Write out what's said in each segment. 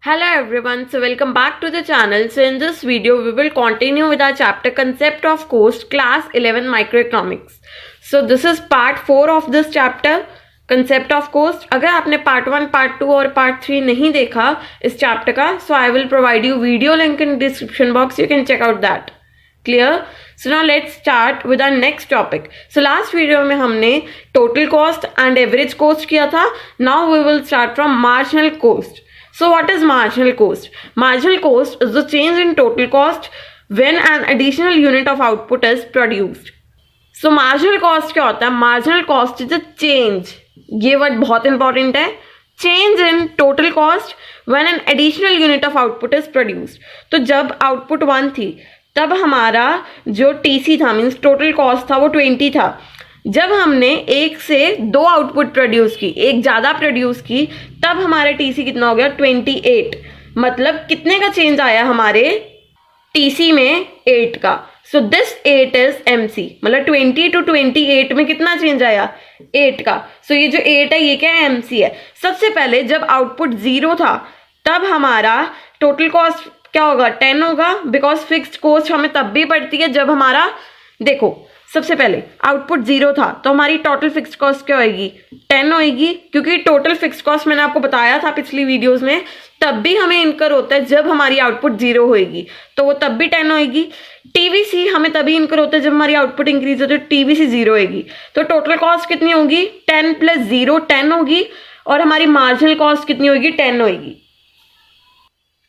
Hello everyone, so welcome back to the channel. So in this video, we will continue with our chapter Concept of Cost, Class 11 Microeconomics. So this is part 4 of this chapter, Concept of Cost. अगर आपने part 1, part 2 और part 3 नहीं देखा इस chapter का, so I will provide you video link in description box. You can check out that. Clear? So now let's start with our next topic. So last video में हमने total cost and average cost किया था. Now we will start from marginal cost. So what is marginal cost? Marginal cost is the change in total cost when an additional unit of output is produced. So marginal cost क्या होता है? Marginal cost is a change. ये word बहुत important है. Change in total cost when an additional unit of output is produced. तो जब output 1 थी तब हमारा जो TC था मीन्स टोटल कॉस्ट था वो 20 था. जब हमने एक से दो आउटपुट प्रोड्यूस की, एक ज़्यादा प्रोड्यूस की, तब हमारा टीसी कितना हो गया 28. मतलब कितने का चेंज आया हमारे टीसी में 8 का. So this 8 is MC. मतलब 20 to 28 में कितना चेंज आया 8 का. सो ये जो 8 है ये क्या है एमसी है. सबसे पहले जब आउटपुट 0 था तब हमारा टोटल कॉस्ट क्या होगा 10 होगा. बिकॉज फिक्स्ड कॉस्ट हमें तब भी पड़ती है जब हमारा, देखो सबसे पहले आउटपुट 0 था तो हमारी टोटल फिक्स्ड कॉस्ट क्या होएगी 10 होएगी. क्योंकि टोटल फिक्स्ड कॉस्ट मैंने आपको बताया था पिछली वीडियोस में तब भी हमें इनकर होता है जब हमारी आउटपुट 0 होएगी तो वो तब भी 10 होएगी. टीवीसी हमें तभी इनकर होता है जब हमारी आउटपुट इंक्रीज होती है तो टीवीसी 0 होएगी. तो टोटल कॉस्ट कितनी होगी 10 + 0 10 होगी और हमारी मार्जिनल कॉस्ट कितनी होगी 10 होएगी.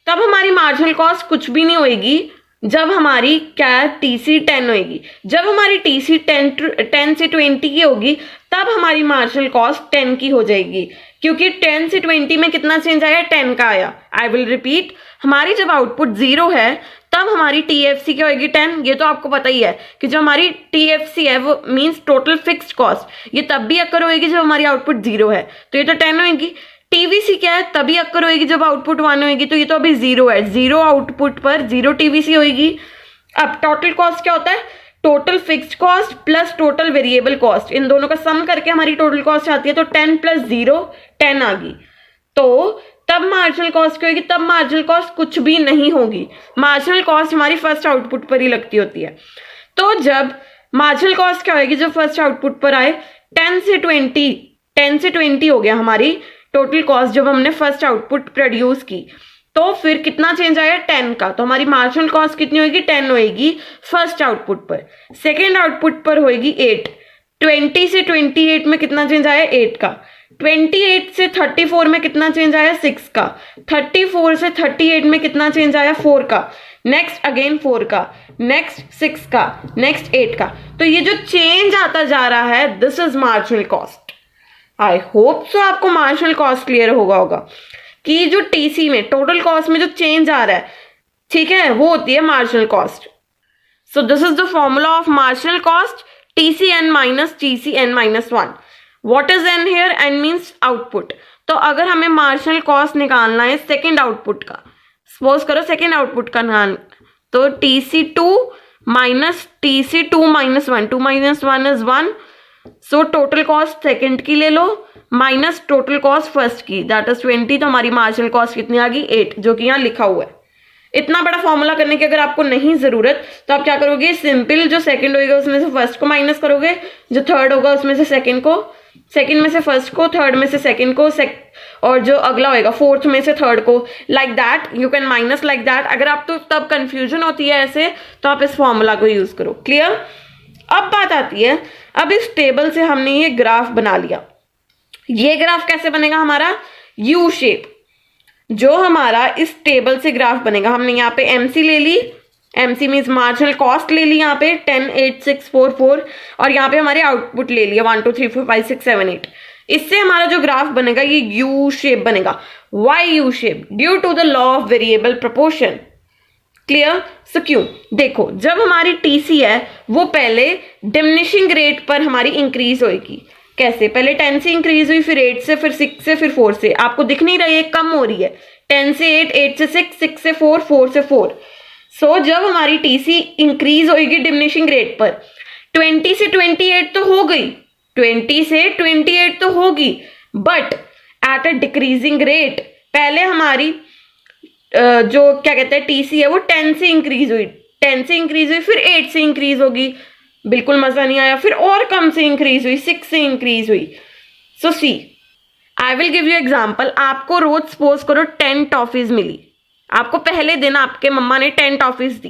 तब हमारी मार्जिनल कॉस्ट कुछ भी नहीं होएगी जब हमारी क्या टीसी 10 होएगी. जब हमारी टीसी 10 से 20 की होगी तब हमारी मार्जिनल कॉस्ट 10 की हो जाएगी. क्योंकि 10 से 20 में कितना चेंज आया 10 का आया. आई विल रिपीट, हमारी जब आउटपुट 0 है तब हमारी टीएफसी क्या होगी 10. ये तो आपको पता ही है कि जो हमारी टीएफसी है वो मीन्स टोटल फिक्स्ड कॉस्ट, ये तब भी अक्कर होएगी जब हमारी आउटपुट 0 है तो ये तो 10 होएगी. टीवीसी क्या है तभी अक्कर होएगी जब आउटपुट 1 होएगी तो ये तो अभी 0 है. 0 आउटपुट पर 0 टीवीसी होएगी. अब टोटल कॉस्ट क्या होता है total fixed cost plus total variable cost, इन दोनों का सम करके हमारी टोटल कॉस्ट आती है. तो 10 + 0 10 आ गई. तो तब मार्जिनल कॉस्ट क्या होगी, तब मार्जिनल कॉस्ट कुछ भी नहीं होगी. मार्जिनल कॉस्ट हमारी फर्स्ट आउटपुट पर ही लगती होती है. तो जब मार्जिनल कॉस्ट क्या होगी जब फर्स्ट आउटपुट पर आए 10 से 20 हो गया हमारी टोटल कॉस्ट जब हमने फर्स्ट आउटपुट प्रोड्यूस की. तो फिर कितना चेंज आया 10 का. तो हमारी मार्जिनल कॉस्ट कितनी होगी 10 होएगी फर्स्ट आउटपुट पर. सेकेंड आउटपुट पर होएगी 8. 20 से 28 में कितना चेंज आया 8 का. 28 से 34 में कितना चेंज आया 6 का. 34 से 38 में कितना चेंज आया 4 का. नेक्स्ट अगेन 4 का. नेक्स्ट 6 का. नेक्स्ट 8 का. तो ये जो चेंज आता जा रहा है this is marginal cost. I hope सो आपको मार्जिनल कॉस्ट क्लियर होगा कि जो टीसी में टोटल कॉस्ट में जो चेंज आ रहा है ठीक है वो होती है marginal cost. So this is the formula of marginal cost TCn - TCn - 1. What is N here? N means output. तो अगर हमें मार्जिनल कॉस्ट निकालना है सेकेंड आउटपुट का, सपोज करो सेकेंड आउटपुट का निकालना, तो TC2 - TC2 - 1, 2 - 1 is 1. So total cost second की ले लो माइनस टोटल कॉस्ट फर्स्ट की, दैट इज 20. तो हमारी मार्जिनल कॉस्ट कितनी आ गई 8, जो कि यहाँ लिखा हुआ है. इतना बड़ा फॉर्मूला करने की अगर आपको नहीं जरूरत तो आप क्या करोगे, सिंपल जो सेकंड होगा उसमें से फर्स्ट को माइनस करोगे, जो थर्ड होगा उसमें से सेकंड को, सेकंड में से फर्स्ट को, थर्ड में से सेकंड को, और जो अगला होएगा फोर्थ में से थर्ड को. Like that you can minus like that. अगर आप तो तब कंफ्यूजन होती है ऐसे तो आप इस फॉर्मूला को यूज करो. क्लियर? अब बात आती है, अब इस टेबल से हमने ये ग्राफ बना लिया. ये ग्राफ कैसे बनेगा हमारा यू शेप. जो हमारा इस टेबल से ग्राफ बनेगा, हमने यहाँ पे एमसी ले ली, एमसी मीन्स मार्जिनल कॉस्ट ले ली यहाँ पे 10 8 6 4 4 और यहाँ पे हमारे आउटपुट ले लिया 1 2 3 4 5 6 7 8. इससे हमारा जो ग्राफ बनेगा ये यू शेप बनेगा. Why U shape? Due to the law of variable proportion. Clear? So क्यों? देखो जब हमारी टीसी है वो पहले डिमिनिशिंग रेट पर हमारी इंक्रीज होगी. कैसे? पहले 10 से इंक्रीज हुई, फिर 8 से, फिर 6 से, फिर 4 से. आपको दिख नहीं रही है कम हो रही है. 10 से 8, 8 से 6, 6 से 4, 4 से 4. सो जब हमारी टीसी इंक्रीज होगी डिमिनिशिंग रेट पर 20 से 28 तो हो गई, 20 से 28 तो होगी, but at a decreasing rate. पहले हमारी जो क्या कहते हैं टीसी है वो 10 से इंक्रीज हुई, 10 से इंक्रीज हुई, फिर 8 से इंक्रीज होगी, बिल्कुल मजा नहीं आया, फिर और कम से इंक्रीज हुई, 6 से इंक्रीज हुई. So see I will give you example. आपको रोज सपोज करो 10 टॉफीज मिली, आपको पहले दिन आपके मम्मा ने 10 टॉफीज दी,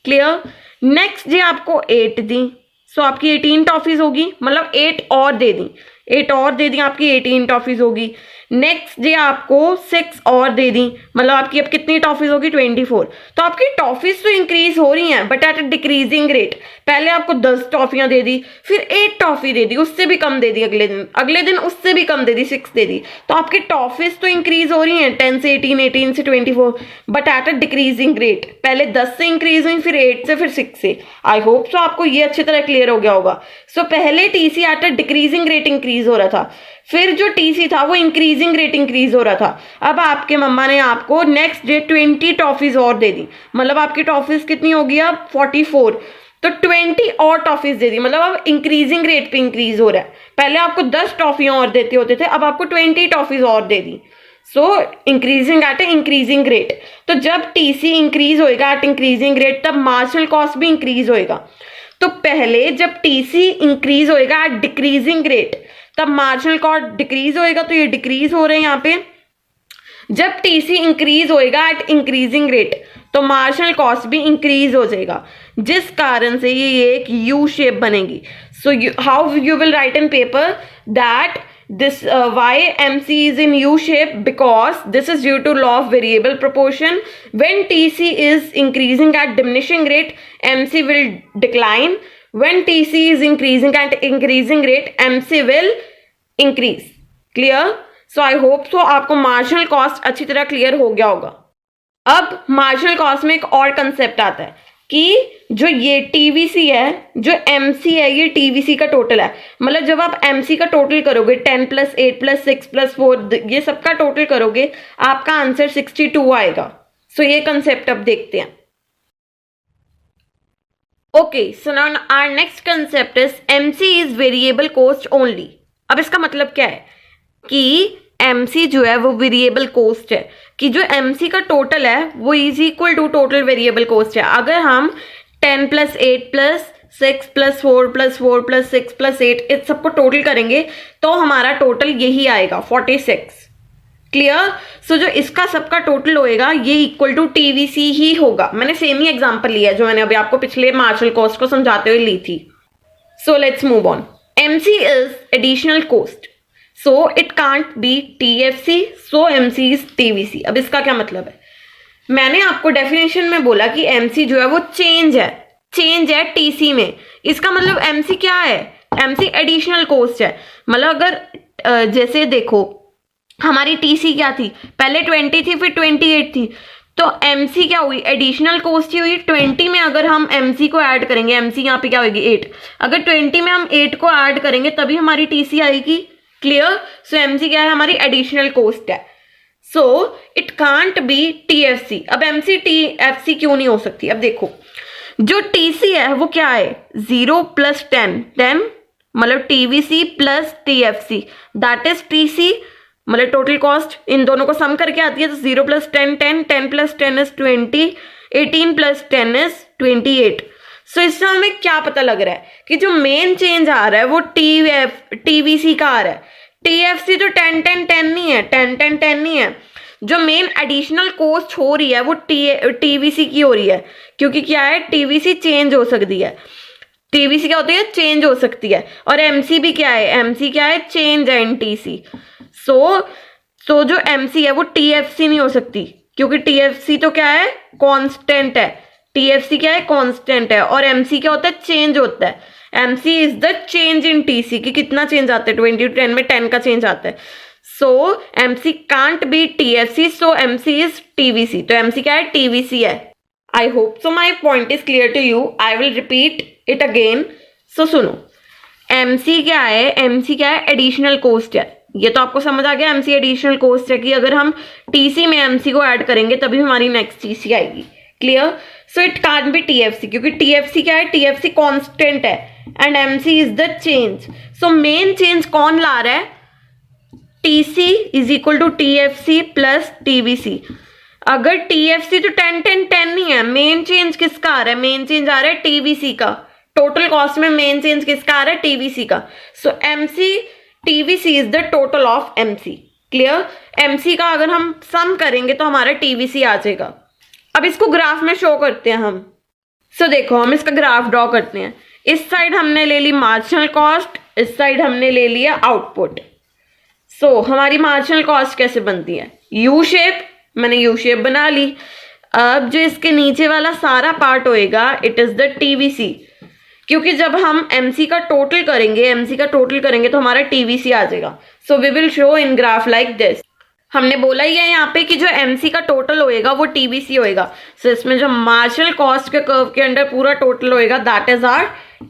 क्लियर. नेक्स्ट डे आपको 8 दी, सो आपकी 18 टॉफीज होगी, मतलब 8 और दे दी, 8 और दे दी, आपकी 18 टॉफीज होगी. नेक्स्ट डे आपको 6 और दे दी, मतलब आपकी अब कितनी टॉफीज होगी, 24. तो आपकी टॉफीज तो इंक्रीज हो रही हैं but at a decreasing rate. पहले आपको 10 टॉफियां दे दी, फिर 8 टॉफी दे दी, उससे भी कम दे दी, अगले दिन उससे भी कम दे दी, 6 दे दी. तो आपकी टॉफीज तो इंक्रीज हो रही हैं 10 से 18, 18 से 24, but at a decreasing rate. पहले 10 से इंक्रीज हुई, फिर 8 से, फिर 6 से. आई होप सो आपको ये अच्छी तरह क्लियर हो गया होगा. सो पहले TC at a decreasing rate increase हो रहा था, फिर जो टीसी था वो इंक्रीजिंग रेट इंक्रीज हो रहा था. अब आपके मम्मा ने आपको नेक्स्ट डे 20 टॉफीज और दे दी, मतलब आपकी टॉफीज कितनी होगी अब 44. तो 20 और टॉफीज दे दी, मतलब अब इंक्रीजिंग रेट पे इंक्रीज हो रहा है. पहले आपको 10 टॉफियां और देते होते थे, अब आपको 20 टॉफीज और दे दी. So increasing at a increasing rate. तो जब टीसी इंक्रीज होएगा एट इंक्रीजिंग रेट तब मार्जिनल कॉस्ट भी इंक्रीज होएगा. तो पहले जब टीसी इंक्रीज होएगा एट डिक्रीजिंग रेट तब मार्जिनल कॉस्ट डिक्रीज होएगा, तो ये डिक्रीज हो रहे हैं यहाँ पे. जब टीसी इंक्रीज होएगा एट इंक्रीजिंग रेट तो मार्जिनल कॉस्ट भी इंक्रीज हो जाएगा, जिस कारण से ये एक यू शेप बनेगी. So how you will write in paper that this why MC is in U shape, because this is due to law of variable proportion. When TC is increasing at diminishing rate, MC will decline. When TC is increasing at increasing rate, MC will increase. Clear? So I hope so आपको marginal cost अच्छी तरह clear हो गया होगा. अब marginal cost में एक और कंसेप्ट आता है कि जो ये टीवीसी है, जो एमसी है, ये टीवीसी का टोटल है. मतलब जब आप एमसी का टोटल करोगे 10 + 8 + 6 + 4 ये सबका टोटल करोगे आपका आंसर 62 आएगा. सो ये कंसेप्ट अब देखते हैं. Okay, so now our next concept is MC is variable cost only. अब इसका मतलब क्या है कि एमसी जो है वो वेरिएबल कॉस्ट है, कि जो एमसी का टोटल है वो is equal to total variable cost है. अगर हम 10 + 8 + 6 + 4 + 4 + 6 + 8 इस सबको टोटल करेंगे तो हमारा टोटल यही आएगा 46. क्लियर? सो जो इसका सबका टोटल होएगा ये इक्वल टू टीवीसी ही होगा. मैंने सेम ही एग्जांपल लिया है जो मैंने अभी आपको पिछले मार्जिनल कॉस्ट को समझाते हुए ली थी. So let's move on. MC is additional cost, so it can't be TFC, so MC is TVC. अब इसका क्या मतलब है? मैंने आपको डेफिनेशन में बोला कि MC जो है वो चेंज है TC में. इसका मतलब MC क्या है? MC एडिशनल कॉस्ट है. मतलब अगर जैसे देखो हमारी TC क्या थी, पहले 20 थी, फिर 28 थी, तो MC क्या हुई, एडिशनल कॉस्ट ही हुई. 20 में अगर हम MC को ऐड करेंगे, MC यहाँ पे क्या होगी 8, अगर 20 में हम 8 को ऐड करेंगे तभी हमारी TC आएगी. क्लियर? सो एमसी क्या है, हमारी एडिशनल कॉस्ट है. सो इट कांट बी टीएफसी. अब एमसी टीएफसी क्यों नहीं हो सकती? अब देखो जो टीसी है वो क्या है, 0 + 10 मतलब TVC plus TFC, that is TC, मतलब टोटल कॉस्ट. इन दोनों को सम करके आती है तो 0 + 10 10, 10 + 10 इज 20, 18 + 10 इज 28. सो इससे हमें क्या पता लग रहा है कि जो मेन चेंज आ रहा है वो टीवीसी का आ रहा है. टीएफसी तो 10 10 10 नहीं है, 10 10 10 नहीं है. जो मेन एडिशनल कॉस्ट हो रही है वो टीवीसी की हो रही है, क्योंकि क्या है, टीवीसी चेंज हो सकती है. टीवीसी क्या होती है, चेंज हो सकती है. और एमसी भी क्या है, एमसी क्या है, चेंज है इन टीसी. सो जो एमसी है वो टीएफसी नहीं हो सकती, क्योंकि टीएफसी तो क्या है, कांस्टेंट है. टीएफसी क्या है, कांस्टेंट है. और एमसी क्या होता है, चेंज होता है. MC is the change in TC, कि कितना चेंज आता है, 20 to 10 में 10 का चेंज आता है. So MC can't be TFC, so MC is TVC. तो एमसी क्या है, टीवीसी है. I hope so my point is clear to you. I will repeat it again. So सुनो, एमसी क्या है, एमसी क्या है, एडिशनल कॉस्ट है. ये तो आपको समझ आ गया, एमसी एडिशनल कॉस्ट है कि अगर हम टीसी में एमसी को ऐड करेंगे तभी हमारी नेक्स्ट टीसी आएगी. Clear? So it can't be TFC, क्योंकि टीएफसी क्या है, टीएफसी कांस्टेंट है and MC is the change. So main change कौन ला रहा है, TC is equal to TFC plus TVC. अगर TFC तो 10-10-10 नहीं है, मेन चेंज किसका आ रहा है? मेन चेंज आ रहा है TVC का। टोटल कॉस्ट में मेन चेंज किसका आ रहा है? TVC का। सो MC TVC is the total of MC। Clear? MC का अगर हम सम करेंगे तो हमारा TVC आ जाएगा। अब इसको ग्राफ में शो करते हैं हम। सो देखो हम इसका ग्राफ ड्रॉ करते हैं। इस साइड हमने ले ली मार्जिनल कॉस्ट, इस साइड हमने ले लिया आउटपुट। सो हमारी मार्जिनल कॉस्ट कैसे बनती है? यू शेप, मैंने यू शेप बना ली। अब जो इसके नीचे वाला सारा पार्ट होएगा इट इज द TVC, क्योंकि जब हम MC का टोटल करेंगे तो हमारा TVC आ जाएगा। So we will show in graph like this. हमने बोला ही है यहाँ पे कि जो MC का टोटल होएगा वो TVC होएगा। सो इसमें जो मार्जिनल कॉस्ट के कर्व के अंडर पूरा टोटल होएगा that is our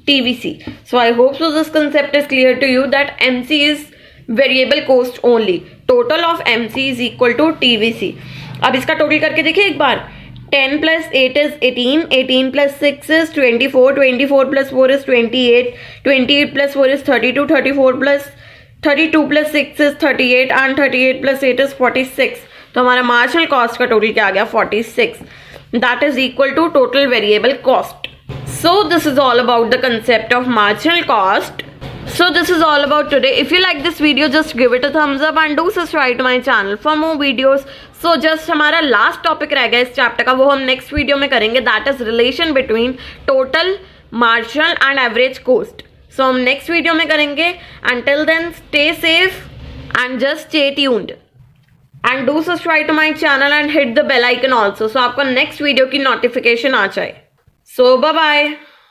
TVC। So I hope so this concept is clear to you that MC is variable cost only. Total of MC is equal to TVC। अब इसका total करके देखिए एक बार। 10 + 8 is 18, 18 + 6 is 24, 24 + 4 is 28, 28 + 4 is 32, 32 + 6 is 38 and 38 + 8 is 46। तो हमारा marginal cost का total क्या आ गया? 46। That is equal to total variable cost. So this is all about the concept of marginal cost. So this is all about today. If you like this video, just give it a thumbs up and do subscribe to my channel for more videos. So just हमारा last topic रह गया इस chapter का, वो हम next video में करेंगे। That is relation between total, marginal and average cost. So हम नेक्स्ट वीडियो में करेंगे। Until then, stay safe and just stay tuned. And do subscribe to my channel and hit the bell icon also. So आपको next video की notification आ जाए। So bye bye.